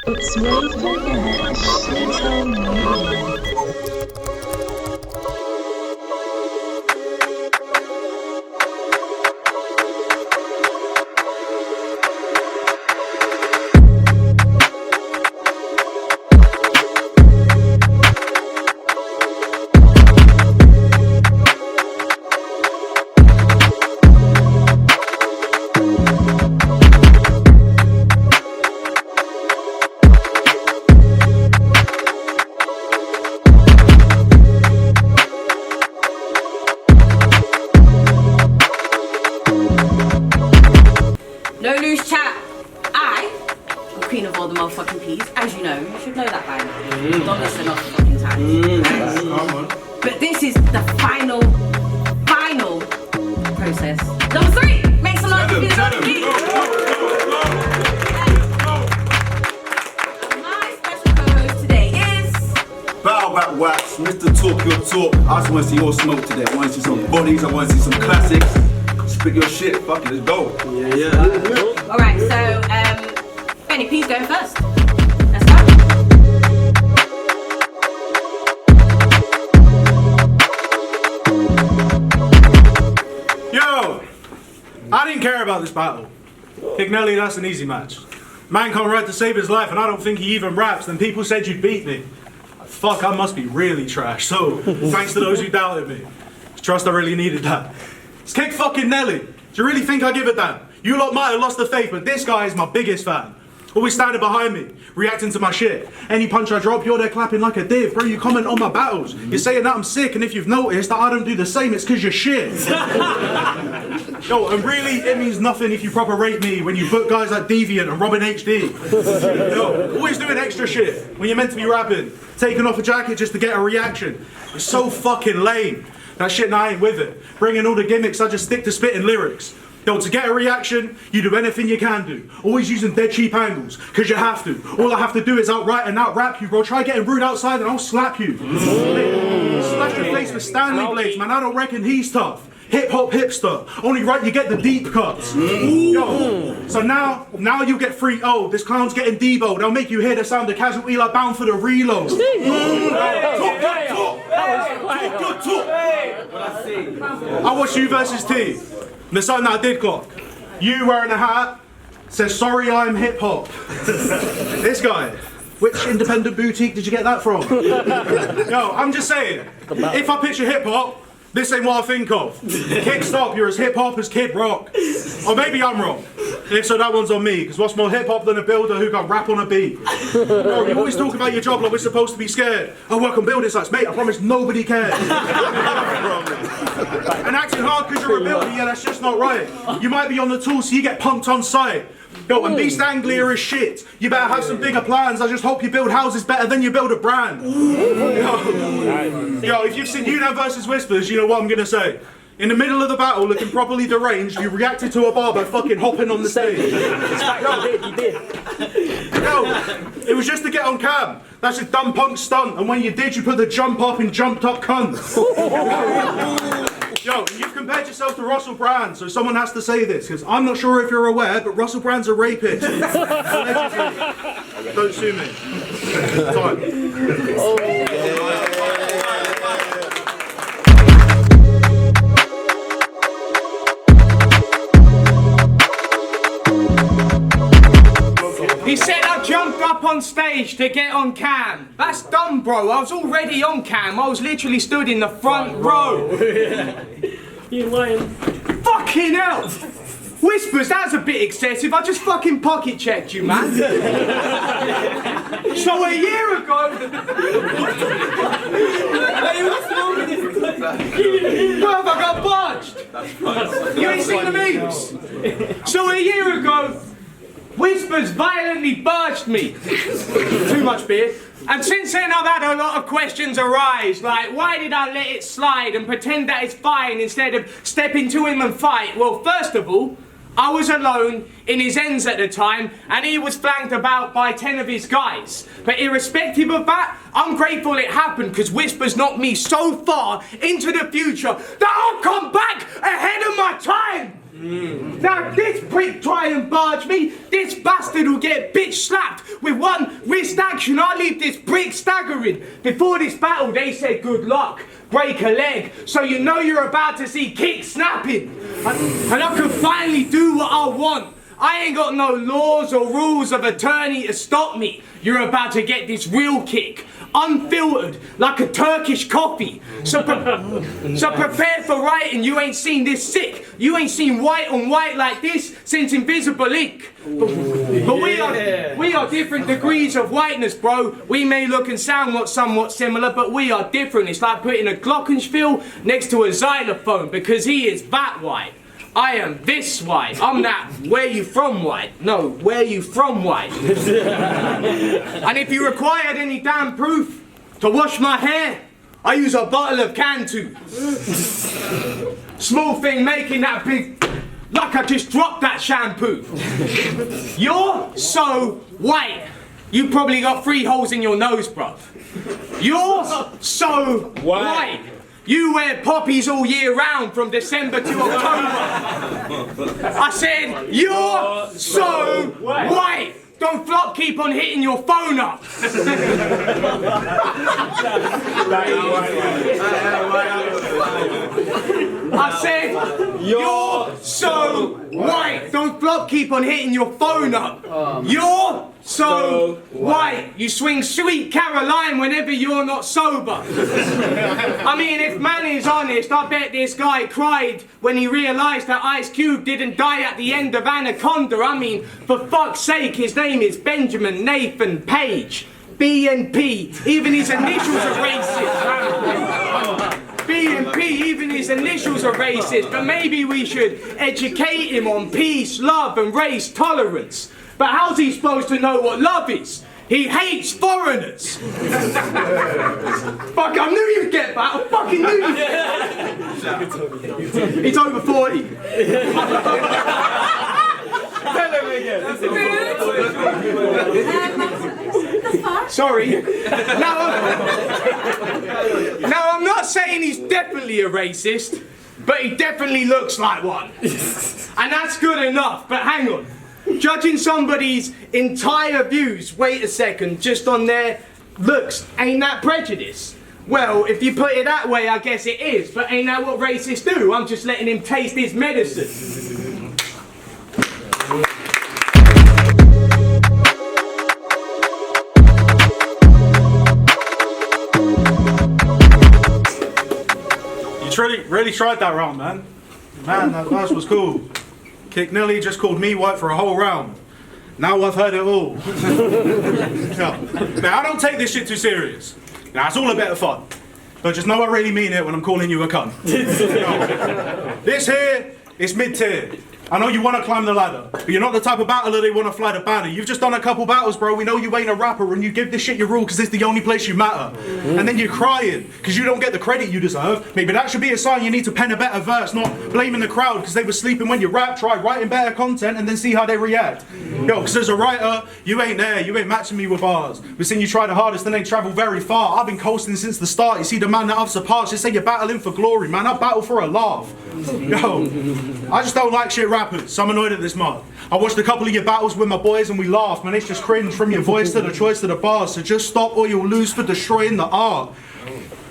It's Waynepanashe, little Nelly. No loose chat. I, the queen of all the motherfucking P's, as you know, you should know that by now. Don't listen off the fucking time. But this is the final process. Number 3, make some noise for the other P. My special co-host today is Bow back wax, Mr. Talk Your Talk. I just want to see all smoke today. I want to see some bodies, I want to see some classics. Spit your shit, fuck it, let's go. Yeah. Alright, so Benny, please go first. Let's go. Yo! I didn't care about this battle. Pick Nelly, that's an easy match. Man come right to save his life and I don't think he even raps, then people said you beat me. Fuck, I must be really trash. So, thanks to those who doubted me. Trust I really needed that. Let's kick fucking Nelly. Do you really think I give a damn? You lot might have lost the faith, but this guy is my biggest fan. Always standing behind me, reacting to my shit. Any punch I drop, you're there clapping like a div. Bro, you comment on my battles. You're saying that I'm sick, and if you've noticed that I don't do the same, it's cause you're shit. Yo, and really, it means nothing if you proper rate me when you book guys like Deviant and Robin HD. Yo, always doing extra shit when you're meant to be rapping. Taking off a jacket just to get a reaction. It's so fucking lame. That shit, and I ain't with it. Bringing all the gimmicks, I just stick to spitting lyrics. Yo, to get a reaction, you do anything you can do. Always using dead cheap angles, cause you have to. All I have to do is outright and out-rap you, bro. Try getting rude outside and I'll slap you. Slash your face with Stanley blades, man. I don't reckon he's tough. Hip-hop hipster. Only right you get the deep cuts. Yo, so now you get free. Oh, this clown's getting Debo. They'll make you hear the sound of casualty like bound for the reload. Talk. I watched you versus T. And there's something that I did clock. You wearing a hat says, sorry, I'm hip hop. This guy, which independent boutique did you get that from? Yo, I'm just saying, if I picture hip hop, this ain't what I think of. Kick stop, you're as hip hop as Kid Rock. Or maybe I'm wrong. If so, that one's on me, because what's more hip hop than a builder who can rap on a beat? Bro, you always talk about your job like we're supposed to be scared. I work on building sites, mate, I promise nobody cares. And acting hard because you're a builder, yeah, that's just not right. You might be on the tools, so you get punked on sight. Yo, and B.E.Z Anglia is shit. You better have some bigger plans. I just hope you build houses better than you build a brand. Yo, if you've seen Uno versus Whispers, you know what I'm gonna say. In the middle of the battle, looking properly deranged, you reacted to a bar by fucking hopping on the stage. You did. Yo, it was just to get on cam. That's a dumb punk stunt. And when you did, you put the jump up in jumped up cunts. Yo, you've compared yourself to Russell Brand, so someone has to say this, because I'm not sure if you're aware, but Russell Brand's a rapist. Allegedly. Don't sue me. Time. He said I jumped up on stage to get on cam. That's dumb, bro. I was already on cam. I was literally stood in the front row. You lying. Fucking hell! Whispers, that's a bit excessive. I just fucking pocket checked you, man. So a year ago... Bruv, I got barged. You ain't seen the memes? So a year ago... Whispers violently barged me. Too much beer. And since then I've had a lot of questions arise, like why did I let it slide and pretend that it's fine instead of stepping to him and fight? Well, first of all, I was alone in his ends at the time and he was flanked about by 10 of his guys. But irrespective of that, I'm grateful it happened because Whispers knocked me so far into the future that I'll come back ahead of my time. Now this prick try and barge me, this bastard will get bitch slapped with one Wrist action, I leave this brick staggering. Before this battle, they said good luck, break a leg, so you know you're about to see kick snapping. And I can finally do what I want. I ain't got no laws or rules of attorney to stop me. You're about to get this real kick, unfiltered, like a Turkish coffee. So prepare for writing. You ain't seen this sick. You ain't seen white on white like this since Invisible Ink. But we are different degrees of whiteness, bro. We may look and sound somewhat similar, but we are different. It's like putting a glockenspiel next to a xylophone, because he is that white. I am this white. I'm that where you from white. No, where you from white. And if you required any damn proof to wash my hair, I use a bottle of Cantu. Small thing making that big, like I just dropped that shampoo. You're so white. You probably got 3 holes in your nose, bruv. You're so white. You wear poppies all year round from December to October. I said, you're so white. Don't flop, keep on hitting your phone up. I said, you're so white. Don't flop, keep on hitting your phone up. You're so white. You swing Sweet Caroline whenever you're not sober. I mean, if man is honest, I bet this guy cried when he realised that Ice Cube didn't die at the end of Anaconda. I mean, for fuck's sake, his name is Benjamin Nathan Page. BNP, even his initials are racist. BNP, even his initials are racist. But maybe we should educate him on peace, love and race tolerance. But how's he supposed to know what love is? He hates foreigners. Fuck, I knew you'd get that. I fucking knew you'd get that. He's over 40. Tell him again. Sorry. Now, I'm not saying he's definitely a racist, but he definitely looks like one. And that's good enough, but hang on. Judging somebody's entire views, wait a second, just on their looks, ain't that prejudice? Well, if you put it that way, I guess it is, but ain't that what racists do? I'm just letting him taste his medicine. You really tried that round, man. Man, that verse was cool. Kick Nelly just called me white for a whole round. Now I've heard it all. Now I don't take this shit too serious. Now it's all a bit of fun. But just know I really mean it when I'm calling you a cunt. This here is mid-tier. I know you want to climb the ladder, but you're not the type of battler they want to fly the banner. You've just done a couple battles, bro. We know you ain't a rapper, and you give this shit your rule because it's the only place you matter. And then you're crying because you don't get the credit you deserve. Maybe that should be a sign you need to pen a better verse, not blaming the crowd because they were sleeping when you rap. Try writing better content and then see how they react. Yo, because as a writer, you ain't there. You ain't matching me with bars. We've seen you try the hardest and ain't travel very far. I've been coasting since the start. You see the man that I've surpassed. Just say you're battling for glory, man. I battle for a laugh. Yo, I just don't like shit rappers, so I'm annoyed at this mud. I watched a couple of your battles with my boys and we laughed, man. It's just cringe from your voice to the choice to the bars. So just stop or you'll lose for destroying the art.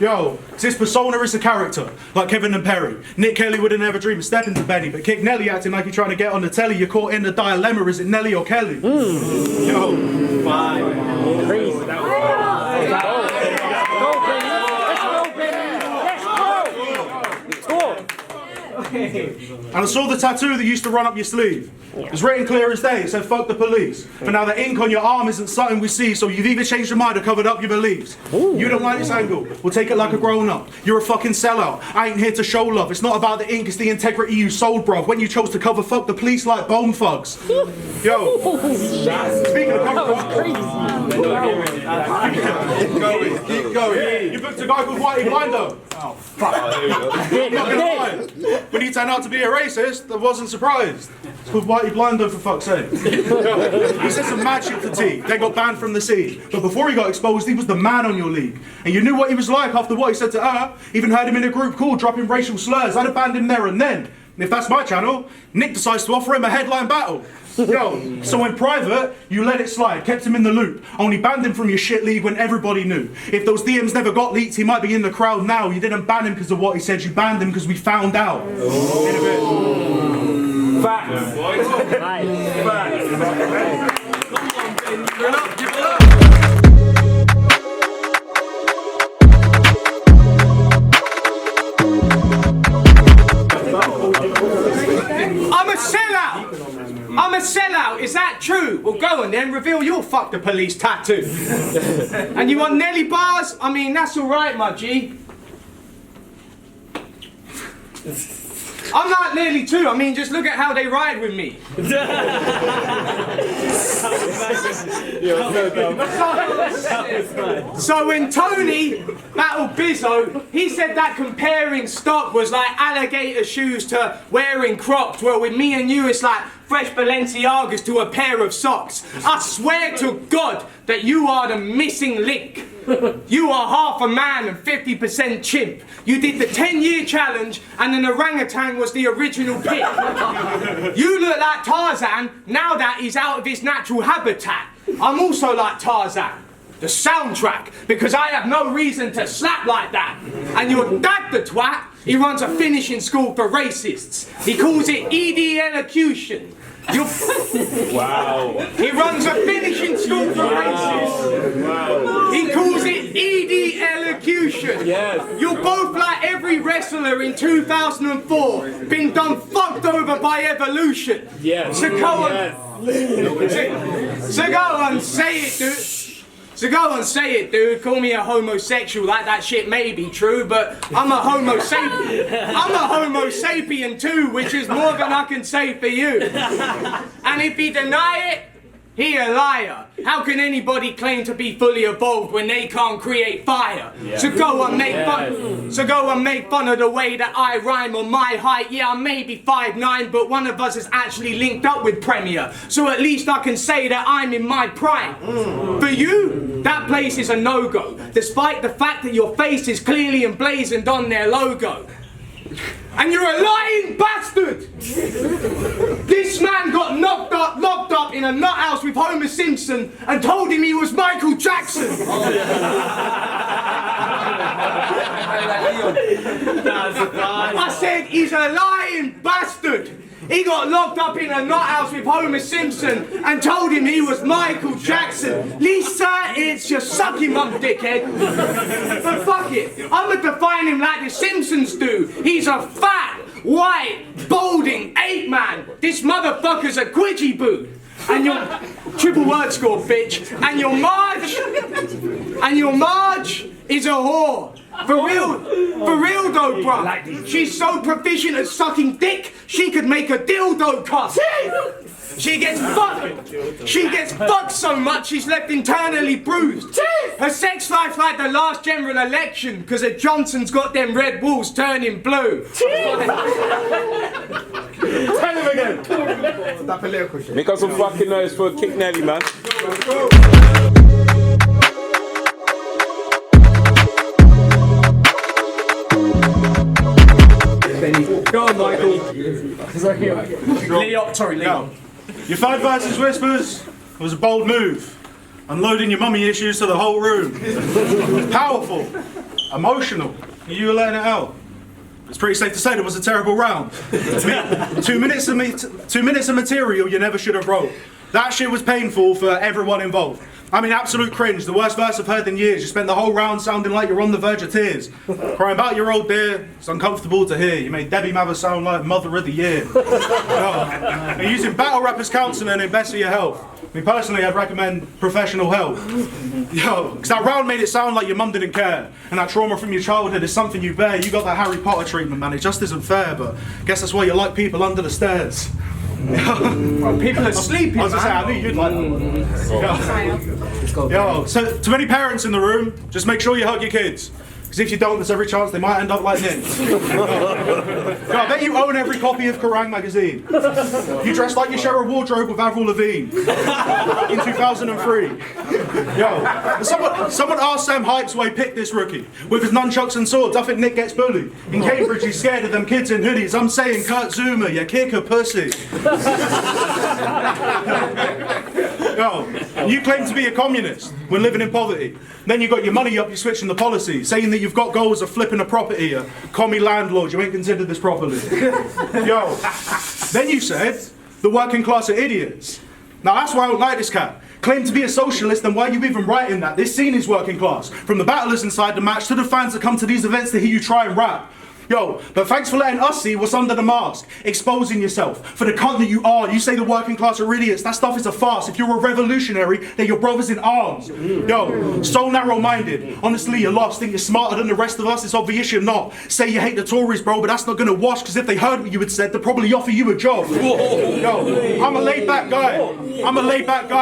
Yo, this persona is a character, like Kevin and Perry. Nick Kelly would have never dreamed of stepping to Benny, but Kick Nelly acting like you're trying to get on the telly. You're caught in the dilemma, is it Nelly or Kelly? Yo. And I saw the tattoo that used to run up your sleeve. It was written clear as day, it said fuck the police. But now the ink on your arm isn't something we see, so you've either changed your mind or covered up your beliefs. You don't like this angle, we'll take it like a grown up. You're a fucking sellout, I ain't here to show love. It's not about the ink, it's the integrity you sold, bruv. When you chose to cover fuck the police like bone thugs. Yo, speaking of cover fuck, keep going. You booked a guy called Whitey Blinder. Oh, fuck. I'm not gonna lie. When he turned out to be a racist, I wasn't surprised. It's called Whitey Blinder, for fuck's sake. He said some mad shit to T, then got banned from the scene. But before he got exposed, he was the man on your league. And you knew what he was like after what he said to her. Even heard him in a group call dropping racial slurs. I'd have banned him there and then. And if that's my channel, Nick decides to offer him a headline battle. Yo, so in private, you let it slide, kept him in the loop. Only banned him from your shit league when everybody knew. If those DMs never got leaked, he might be in the crowd now. You didn't ban him because of what he said, you banned him because we found out. Oh. In a bit. Facts. Facts. Give it up, give it up. I'm a sellout! I'm a sellout, is that true? Well, go on then, reveal your fuck the police tattoo. And you want Nelly bars? I mean, that's alright, my G. I'm like Nelly too, I mean, just look at how they ride with me. So when Tony battled B.E.Z, he said that comparing stock was like alligator shoes to wearing Crocs. Well, with me and you, it's like fresh Balenciagas to a pair of socks. I swear to God that you are the missing link. You are half a man and 50% chimp. You did the 10-year challenge and an orangutan was the original pick. You look like Tarzan now that he's out of his natural habitat. I'm also like Tarzan, the soundtrack, because I have no reason to slap like that. And your dad, the twat, he runs a finishing school for racists. He calls it ED elocution. Wow. He runs a finishing school for racists. Wow. He calls it ED elocution. Yes. You're both like every wrestler in 2004, been done fucked over by evolution. Yes. So go on. Yes. So go on, say it, dude. So go on, say it, dude. Call me a homosexual, like that shit may be true, but I'm a homo sapien. I'm a homo sapien too, which is more than I can say for you. And if he deny it, he a liar. How can anybody claim to be fully evolved when they can't create fire? Yeah. So go and make fun. So go and make fun of the way that I rhyme on my height. Yeah, I may be 5'9", but one of us is actually linked up with Premier. So at least I can say that I'm in my prime. For you, that place is a no-go, despite the fact that your face is clearly emblazoned on their logo. And you're a lying bastard! This man got locked up in a nut house with Homer Simpson and told him he was Michael Jackson! I said he's a lying bastard! He got locked up in a nut house with Homer Simpson and told him he was Michael Jackson. Lisa, it's your sucky mum, dickhead. But fuck it, I'ma define him like the Simpsons do. He's a fat, white, balding ape man. This motherfucker's a quidgy boo. And your triple word score, bitch. And your Marge is a whore. For real though, bruh. She's so proficient at sucking dick, she could make a dildo cup. She gets fucked so much she's left internally bruised. Her sex life's like the last general election, because the Johnson's got them red walls turning blue. Tell him again. That political shit. Make up some fucking noise for Kick Nelly, man. Go on, Michael. Leo. Your fight versus Whispers was a bold move. Unloading your mummy issues to the whole room. Powerful. Emotional. You were letting it out. It's pretty safe to say there was a terrible round. 2 minutes of material you never should have wrote. That shit was painful for everyone involved. I mean, absolute cringe. The worst verse I've heard in years. You spent the whole round sounding like you're on the verge of tears. Crying about your old dear. It's uncomfortable to hear. You made Debbie Mather sound like Mother of the Year. You're using battle rappers counselling and best for your health. I mean, personally, I'd recommend professional help. Because that round made it sound like your mum didn't care. And that trauma from your childhood is something you bear. You got that Harry Potter treatment, man. It just isn't fair, but I guess that's why you like people under the stairs. Well, people are sleeping. I was gonna say, I knew you'd like that. Yo, so to any parents in the room, just make sure you hug your kids. Because if you don't, there's every chance they might end up like Nin. Yo, I bet you own every copy of Kerrang! Magazine. You dressed like you share a wardrobe with Avril Lavigne in 2003. Yo, someone asked Sam Hypes why he picked this rookie. With his nunchucks and swords, I think Nick gets bullied. In Cambridge, he's scared of them kids in hoodies. I'm saying Kurt Zuma, you kick a pussy. Yo, you claim to be a communist when living in poverty. Then you got your money up, you're switching the policy, saying that you've got goals of flipping a property, a commie landlord, you ain't considered this properly. Yo, then you said the working class are idiots. Now that's why I don't like this cat. Claim to be a socialist, then why are you even writing that? This scene is working class. From the battlers inside the match to the fans that come to these events to hear you try and rap. Yo, but thanks for letting us see what's under the mask. Exposing yourself for the cunt that you are. You say the working class are idiots. That stuff is a farce. If you're a revolutionary, they're your brothers in arms. Yo, so narrow-minded. Honestly, you're lost. Think you're smarter than the rest of us? It's obvious you're not. Say you hate the Tories, bro, but that's not gonna wash, because if they heard what you had said, they'd probably offer you a job. Yo, I'm a laid-back guy.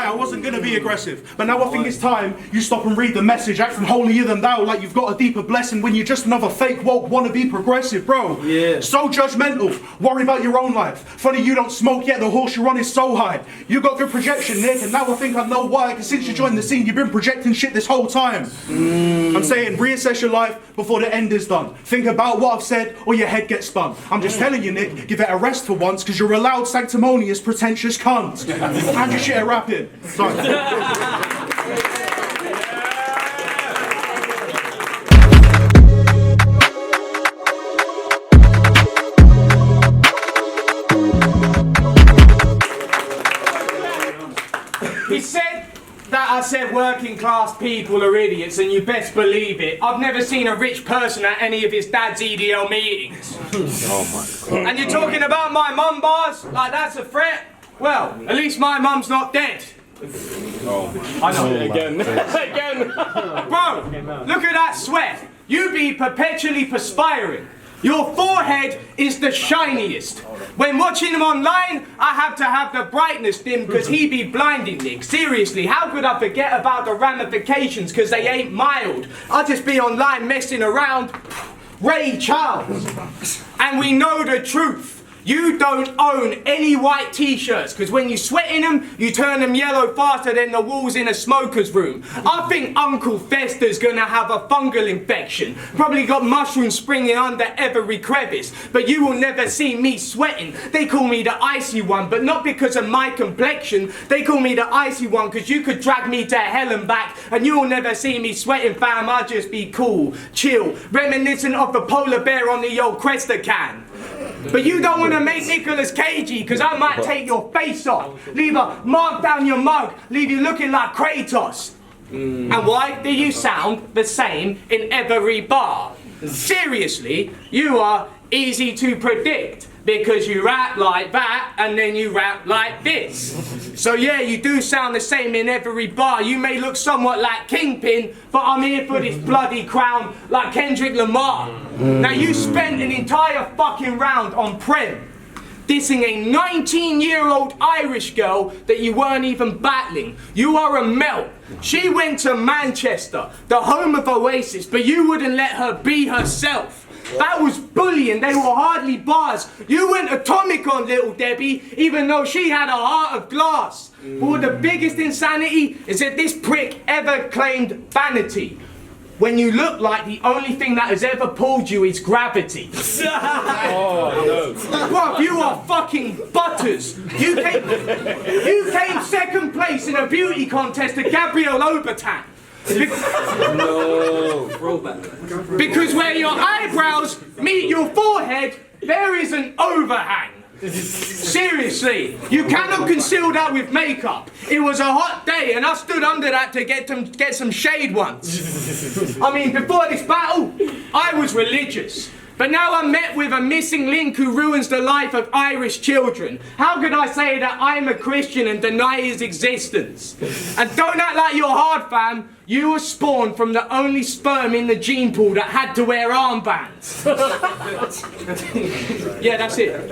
I wasn't gonna be aggressive. But now I think it's time you stop and read the message, acting holier than thou, like you've got a deeper blessing when you're just another fake woke wannabe progressive, bro. Yeah. So judgmental. Worry about your own life. Funny you don't smoke yet, the horse you're on is so high. You got good projection, Nick, and now I think I know why. Because since you joined the scene, you've been projecting shit this whole time. I'm saying reassess your life before the end is done. Think about what I've said or your head gets spun. I'm just telling you, Nick, give it a rest for once, because you're a loud, sanctimonious, pretentious cunt. And your shit at rapping. Sorry. He said that I said working class people are idiots, and you best believe it. I've never seen a rich person at any of his dad's EDL meetings. Oh my God. And you're talking about my mum bars? Like that's a threat? Well, at least my mum's not dead. Oh, I know. Again. Again. Bro, look at that sweat. You be perpetually perspiring. Your forehead is the shiniest. When watching him online, I have to have the brightness dim because he be blinding Nick. Seriously, how could I forget about the ramifications because they ain't mild? I'll just be online messing around. Ray Charles. And we know the truth. You don't own any white t-shirts because when you sweat in them, you turn them yellow faster than the walls in a smoker's room. I think Uncle Fester's gonna have a fungal infection. Probably got mushrooms springing under every crevice. But you will never see me sweating. They call me the icy one, but not because of my complexion. They call me the icy one because you could drag me to hell and back and you will never see me sweating, fam. I'll just be cool, chill, reminiscent of the polar bear on the old Cresta can. But you don't want to make Nicolas Cagey, because I might take your face off, leave a mark down your mug, leave you looking like Kratos. And why do you sound the same in every bar? Seriously, you are easy to predict, because you rap like that and then you rap like this. So yeah, you do sound the same in every bar. You may look somewhat like Kingpin, but I'm here for this bloody crown like Kendrick Lamar. Now you spent an entire fucking round on Prem, dissing a 19-year-old Irish girl that you weren't even battling. You are a melt. She went to Manchester, the home of Oasis, but you wouldn't let her be herself. That was bullying, they were hardly bars. You went atomic on Little Debbie, even though she had a heart of glass. But the biggest insanity is that this prick ever claimed vanity, when you look like the only thing that has ever pulled you is gravity. Oh, no. Bruv, you are fucking butters. You came second place in a beauty contest to Gabrielle Obertan. Because where your eyebrows meet your forehead, there is an overhang. Seriously, you cannot conceal that with makeup. It was a hot day and I stood under that to get some shade once. I mean, before this battle, I was religious. But now I'm met with a missing link who ruins the life of Irish children. How could I say that I'm a Christian and deny his existence? And don't act like you're hard, fam. You were spawned from the only sperm in the gene pool that had to wear armbands. Yeah, that's it.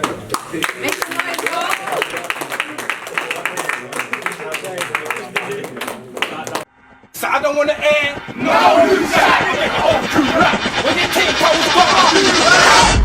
So I don't want to air. No, you when your team goes bar.